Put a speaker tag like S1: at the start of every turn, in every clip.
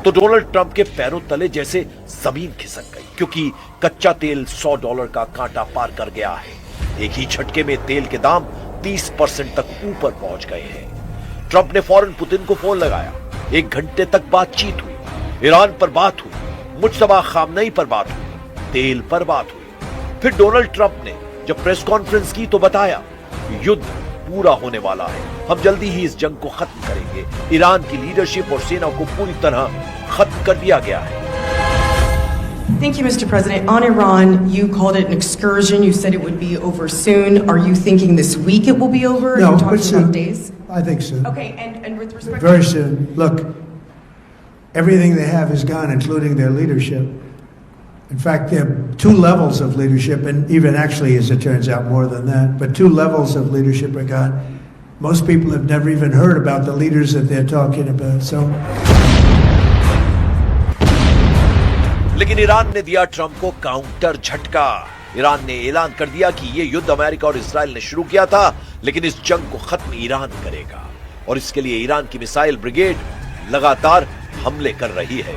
S1: तो Donald Trump के पैरों तले जैसे जमीन खिसक गई, क्योंकि कच्चा तेल $100 का कांटा पार कर गया है। एक ही झटके में तेल के दाम 30% तक ऊपर पहुंच गए हैं। ट्रंप ने फौरन पुतिन को फोन लगाया। 1 घंटे तक बातचीत हुई, ईरान पर बात हुई, मुज्तबा खामनेई पर बात हुई, तेल पर बात हुई। फिर डोनाल्ड ट्रंप ने जब प्रेस कॉन्फ्रेंस की तो बताया, युद्ध पूरा होने वाला है, हम जल्दी ही इस जंग को खत्म करेंगे। ईरान की लीडरशिप और सेना को पूरी तरह खत्म कर दिया गया है।
S2: Thank you, Mr. President. On Iran, you called it an excursion. You said it would be over soon. Are you thinking this week it will be over?
S3: No,
S2: Are you talking
S3: soon.
S2: about days?
S3: I think soon.
S2: Okay, and with respect
S3: Very soon. Look, everything they have is gone, including their leadership. In fact, there are 2 levels of leadership, and even actually, as it turns out, more than that. But 2 levels of leadership are gone. Most people have never even heard about the leaders that they're talking about. So.
S1: लेकिन Iran ने दिया Trump को counter झटका। Iran ने ऐलान कर दिया कि यह युद्ध अमेरिका और इजराइल ने शुरू किया था, लेकिन इस जंग को खत्म ईरान करेगा, और इसके लिए ईरान की मिसाइल ब्रिगेड लगातार हमले कर रही है।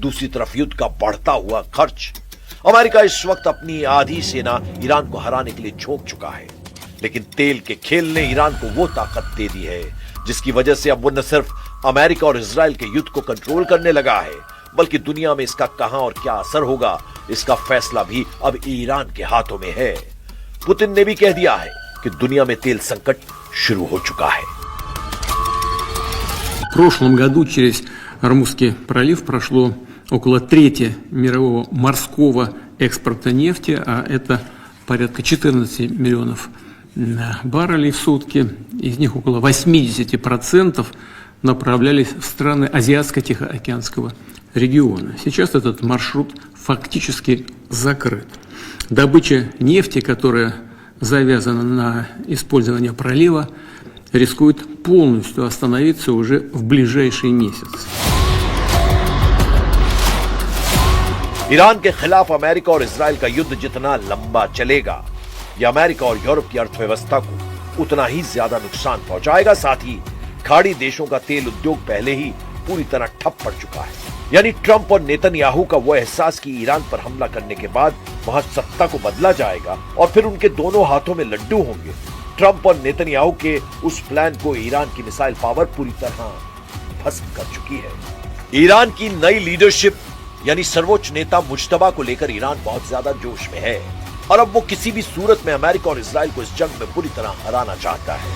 S1: दूसरी तरफ युद्ध का बढ़ता हुआ खर्च। अमेरिका इस वक्त अपनी आधी सेना ईरान को हराने के लिए झोंक चुका है, लेकिन तेल के खेल ने ईरान को वो ताकत दे दी है जिसकी वजह से अब वो न सिर्फ अमेरिका और इजराइल के युद्ध को कंट्रोल करने लगा है, बल्कि दुनिया में इसका कहां और क्या असर होगा, इसका फैसला भी अब ईरान के हाथों में है। पुतिन ने भी कह दिया है कि दुनिया में तेल संकट शुरू हो चुका है।
S4: В прошлом году через Ормузский пролив прошло около трети мирового морского экспорта нефти, а это порядка 14 миллионов баррелей в сутки. Из них около 80% направлялись в страны Азиатско-Тихоокеанского региона. Сейчас этот маршрут фактически закрыт. Добыча нефти, которая завязана на использование пролива, рискует полностью остановиться уже в ближайший месяц.
S1: ईरान के खिलाफ अमेरिका और इजराइल का युद्ध जितना लंबा चलेगा, यह अमेरिका और यूरोप की अर्थव्यवस्था को उतना ही ज्यादा नुकसान पहुंचाएगा। साथ ही खाड़ी देशों का तेल उद्योग पहले ही पूरी तरह ठप पड़ चुका है। यानी ट्रंप और नेतन्याहू का वो एहसास कि ईरान पर हमला करने के बाद वहां सत्ता को बदला जाएगा और फिर उनके दोनों हाथों में लड्डू होंगे। ट्रंप और नेतन्याहू के उस प्लान को ईरान की मिसाइल पावर पूरी तरह भस्म कर चुकी है। ईरान की नई लीडरशिप यानी सर्वोच्च नेता मुज्तबा को लेकर ईरान बहुत ज्यादा जोश में है, और अब वो किसी भी सूरत में अमेरिका और इजराइल को इस जंग में पूरी तरह हराना चाहता है।